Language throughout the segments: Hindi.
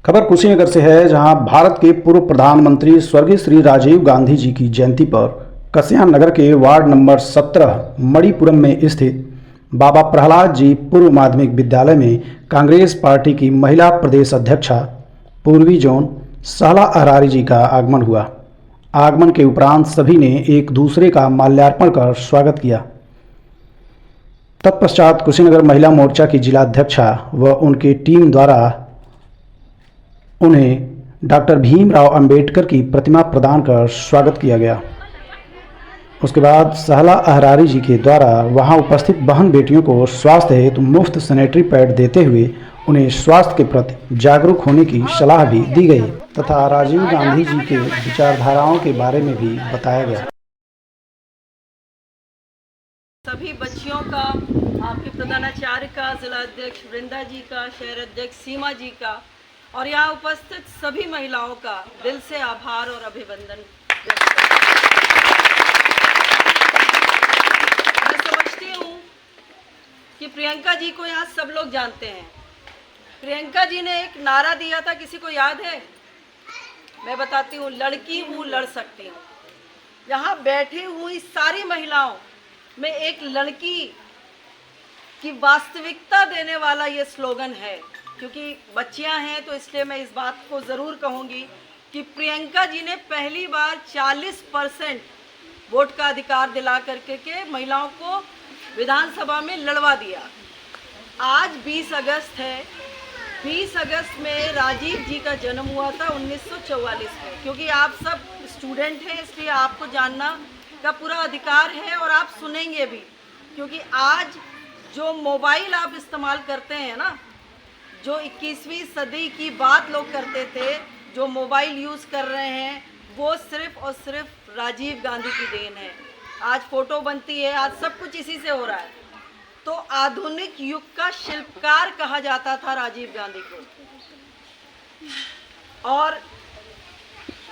खबर कुशीनगर से है, जहां भारत के पूर्व प्रधानमंत्री स्वर्गीय श्री राजीव गांधी जी की जयंती पर कस्या नगर के वार्ड नंबर 17 मणिपुरम में स्थित बाबा प्रहलाद जी पूर्व माध्यमिक विद्यालय में कांग्रेस पार्टी की महिला प्रदेश अध्यक्षा पूर्वी जोन सहला अहरारी जी का आगमन हुआ। आगमन के उपरांत सभी ने एक दूसरे का माल्यार्पण कर स्वागत किया। तत्पश्चात कुशीनगर महिला मोर्चा की जिलाध्यक्षा व उनकी टीम द्वारा उन्हें डॉक्टर भीमराव अंबेडकर की प्रतिमा प्रदान कर स्वागत किया गया। उसके बाद सहला अहरारी जी के द्वारा वहां उपस्थित बहन बेटियों को स्वास्थ्य हेतु मुफ्त सैनिटरी पैड देते हुए उन्हें स्वास्थ्य के प्रति जागरूक होने की सलाह भी दी गई तथा राजीव गांधी जी के विचारधाराओं के बारे में भी बताया गया। सभी बच्चियों का, आपके प्रधानाचार्य का, जिला अध्यक्ष वृंदा जी का, शहर अध्यक्ष सीमा जी का और यहाँ उपस्थित सभी महिलाओं का दिल से आभार और अभिनंदन। मैं समझती हूँ कि प्रियंका जी को यहाँ सब लोग जानते हैं। प्रियंका जी ने एक नारा दिया था, किसी को याद है? मैं बताती हूँ, लड़की हूँ लड़ सकती हूँ। यहाँ बैठी हुई सारी महिलाओं में एक लड़की की वास्तविकता देने वाला ये स्लोगन है। क्योंकि बच्चियां हैं तो इसलिए मैं इस बात को ज़रूर कहूँगी कि प्रियंका जी ने पहली बार 40% वोट का अधिकार दिला करके के महिलाओं को विधानसभा में लड़वा दिया। आज 20 अगस्त है। 20 अगस्त में राजीव जी का जन्म हुआ था 1944 में। क्योंकि आप सब स्टूडेंट हैं इसलिए आपको जानना का पूरा अधिकार है और आप सुनेंगे भी। क्योंकि आज जो मोबाइल आप इस्तेमाल करते हैं ना, जो 21वीं सदी की बात लोग करते थे, जो मोबाइल यूज़ कर रहे हैं, वो सिर्फ और सिर्फ राजीव गांधी की देन है। आज फ़ोटो बनती है, आज सब कुछ इसी से हो रहा है। तो आधुनिक युग का शिल्पकार कहा जाता था राजीव गांधी को। और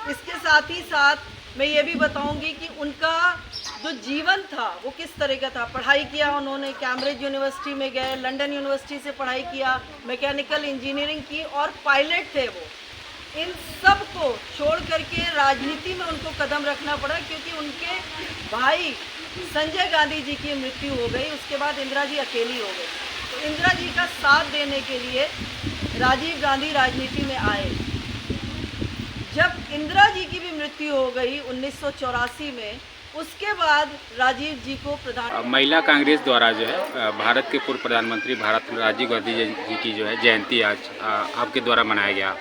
इसके साथ ही साथ मैं ये भी बताऊंगी कि उनका जो जीवन था वो किस तरह का था। पढ़ाई किया उन्होंने, कैम्ब्रिज यूनिवर्सिटी में गए, लंदन यूनिवर्सिटी से पढ़ाई किया, मैकेनिकल इंजीनियरिंग की और पायलट थे वो। इन सब को छोड़ करके राजनीति में उनको कदम रखना पड़ा क्योंकि उनके भाई संजय गांधी जी की मृत्यु हो गई। उसके बाद इंदिरा जी अकेली हो गई। तो इंदिरा जी का साथ देने के लिए राजीव गांधी राजनीति में आए। जब इंदिरा जी की भी मृत्यु हो गई 1984 में, उसके बाद राजीव जी को महिला कांग्रेस द्वारा जो है भारत के पूर्व प्रधानमंत्री राजीव गांधी जी की जो है जयंती आज आपके द्वारा मनाया गया।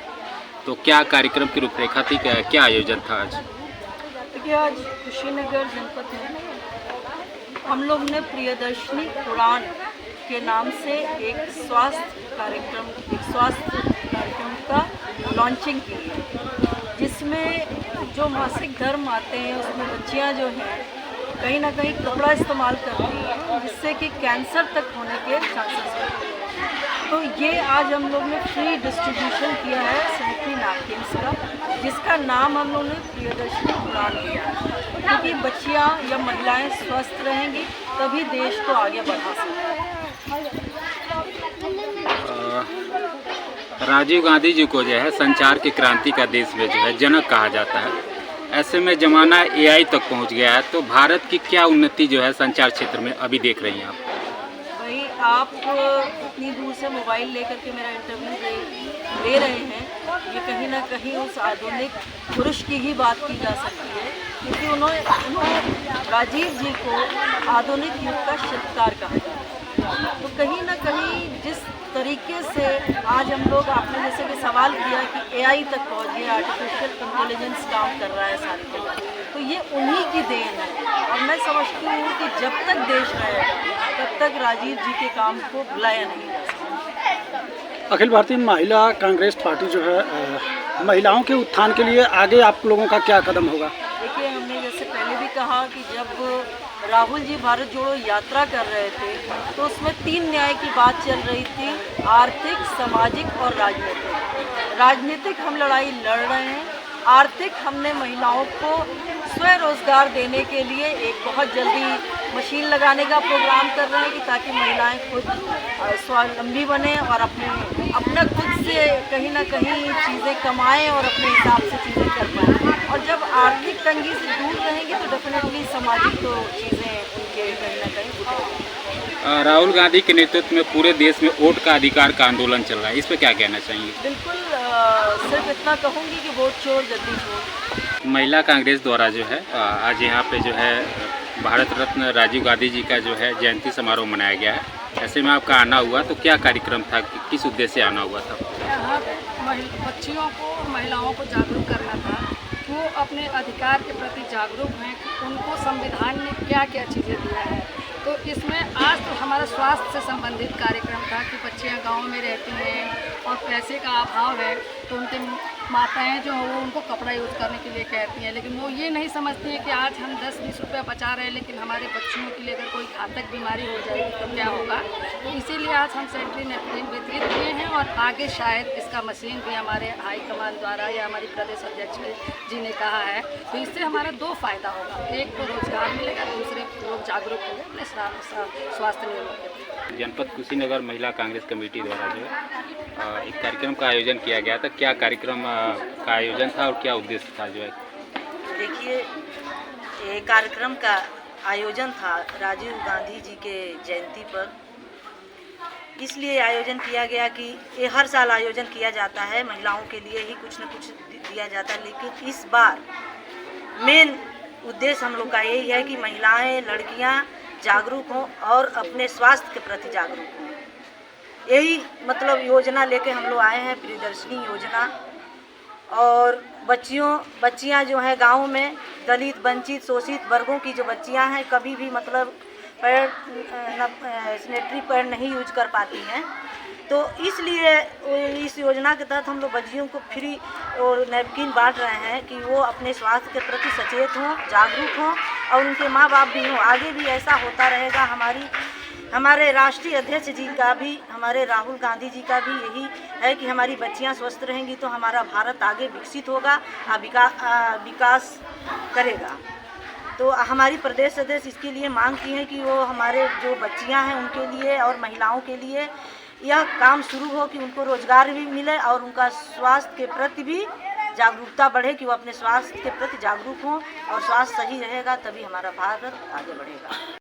तो क्या कार्यक्रम की रूपरेखा थी, क्या आयोजन था आज? देखिए, आज कुशीनगर जनपद में हम लोग ने प्रियदर्शनी उड़ान के नाम से एक स्वास्थ्य कार्यक्रम का लॉन्चिंग की है, जिसमें जो मासिक धर्म आते हैं उसमें बच्चियां जो हैं कहीं ना कहीं कपड़ा इस्तेमाल करती हैं, जिससे कि कैंसर तक होने के चांसेस होते हैं। तो ये आज हम लोग ने फ्री डिस्ट्रीब्यूशन किया है सैनिटरी नैपकिन्स का, जिसका नाम हम लोग ने प्रियदर्शनी उड़ान दिया है। क्योंकि बच्चियां या महिलाएं स्वस्थ रहेंगी तभी देश को आगे बढ़ा सकते। राजीव गांधी जी को जो है संचार की क्रांति का देश में जो है जनक कहा जाता है। ऐसे में जमाना एआई तक पहुंच गया है, तो भारत की क्या उन्नति जो है संचार क्षेत्र में अभी देख रही हैं आप? भाई, आप इतनी दूर से मोबाइल लेकर के मेरा इंटरव्यू ले रहे हैं, ये कहीं ना कहीं उस आधुनिक पुरुष की ही बात की जा सकती है। क्योंकि उन्होंने राजीव जी को आधुनिक युग का शिल्पकार कहा जाता है। तो कहीं ना कहीं जिस तरीके से आज हम लोग, आपने जैसे कि सवाल किया कि एआई तक पहुंच गया, आर्टिफिशियल इंटेलिजेंस काम कर रहा है सारी जगह, तो ये उन्हीं की देन है। और मैं समझती हूँ कि जब तक देश रहेगा तब तक राजीव जी के काम को भुलाया नहीं जा सकता। अखिल भारतीय महिला कांग्रेस पार्टी जो है महिलाओं के उत्थान के लिए आगे आप लोगों का क्या कदम होगा? देखिए, हमने जैसे पहले भी कहा कि जब राहुल जी भारत जोड़ो यात्रा कर रहे थे तो उसमें 3 न्याय की बात चल रही थी, आर्थिक, सामाजिक और राजनीतिक। राजनीतिक हम लड़ाई लड़ रहे हैं, आर्थिक हमने महिलाओं को स्वरोजगार देने के लिए एक बहुत जल्दी मशीन लगाने का प्रोग्राम कर रहे हैं कि ताकि महिलाएं खुद स्वावलंबी बने और अपना खुद से कहीं ना कहीं चीज़ें कमाएं और अपने हिसाब से चीज़ें कर पाएं। और जब आर्थिक तंगी से दूर रहेंगे तो डेफिनेटली सामाजिक तो चीज़ें उनके कहीं ना कहीं उठेंगी। राहुल गांधी के नेतृत्व में पूरे देश में वोट का अधिकार का आंदोलन चल रहा है, इस पर क्या कहना चाहेंगे? बिल्कुल सिर्फ इतना कहूँगी कि वोट चोर जल्दी चोर। महिला कांग्रेस द्वारा जो है आज यहाँ पे जो है भारत रत्न राजीव गांधी जी का जो है जयंती समारोह मनाया गया है। ऐसे में आपका आना हुआ तो क्या कार्यक्रम था, किस उद्देश्य से आना हुआ था? यहाँ बच्चियों को, महिलाओं को जागरूक करना था। वो अपने अधिकार के प्रति जागरूक हैं, उनको संविधान ने क्या क्या चीज़ें दिया है। तो इसमें आज तो हमारा स्वास्थ्य से संबंधित कार्यक्रम था कि बच्चियाँ गांव में रहती हैं और पैसे का अभाव है, तो उनके माताएं जो वो उनको कपड़ा यूज़ करने के लिए कहती हैं, लेकिन वो ये नहीं समझती हैं कि आज हम 10-20 रुपये बचा रहे हैं, लेकिन हमारे बच्चियों के लिए अगर कोई घातक बीमारी हो जाएगी तो क्या होगा। तो इसीलिए आज हम सैनिटरी नैपकिन वितरित किए हैं और आगे शायद इसका मशीन भी हमारे हाईकमान द्वारा या हमारी प्रदेश अध्यक्ष जी ने कहा है। तो इससे हमारा दो फायदा होगा, एक तो रोजगार मिलेगा, दूसरे लोग जागरूक होंगे अपने स्वास्थ्य नियमों के प्रति। जनपद कुशीनगर महिला कांग्रेस कमेटी द्वारा जो है एक कार्यक्रम का आयोजन किया गया था। क्या कार्यक्रम का आयोजन था और क्या उद्देश्य था जो है? देखिए, ये कार्यक्रम का आयोजन था राजीव गांधी जी के जयंती पर। इसलिए आयोजन किया गया कि ये हर साल आयोजन किया जाता है, महिलाओं के लिए ही कुछ न कुछ दिया जाता है, लेकिन इस बार मेन उद्देश्य हम लोग का यही है कि महिलाएं, लड़कियां जागरूक हों और अपने स्वास्थ्य के प्रति जागरूक हों। यही मतलब योजना लेके हम लोग आए हैं, प्रियदर्शिनी योजना। और बच्चियां जो हैं गाँव में, दलित, वंचित, शोषित वर्गों की जो बच्चियां हैं, कभी भी मतलब सैनिटरी पैड नहीं यूज कर पाती हैं, तो इसलिए इस योजना के तहत हम लोग बच्चियों को फ्री और नैपकिन बांट रहे हैं कि वो अपने स्वास्थ्य के प्रति सचेत हों, जागरूक हों और उनके माँ बाप भी हों। आगे भी ऐसा होता रहेगा। हमारे राष्ट्रीय अध्यक्ष जी का भी, हमारे राहुल गांधी जी का भी यही है कि हमारी बच्चियां स्वस्थ रहेंगी तो हमारा भारत आगे विकसित होगा, विकास करेगा। तो हमारी प्रदेश अध्यक्ष इसके लिए मांग की है कि वो हमारे जो बच्चियां हैं उनके लिए और महिलाओं के लिए यह काम शुरू हो कि उनको रोजगार भी मिले और उनका स्वास्थ्य के प्रति भी जागरूकता बढ़े, कि वो अपने स्वास्थ्य के प्रति जागरूक हों और स्वास्थ्य सही रहेगा तभी हमारा भारत आगे बढ़ेगा।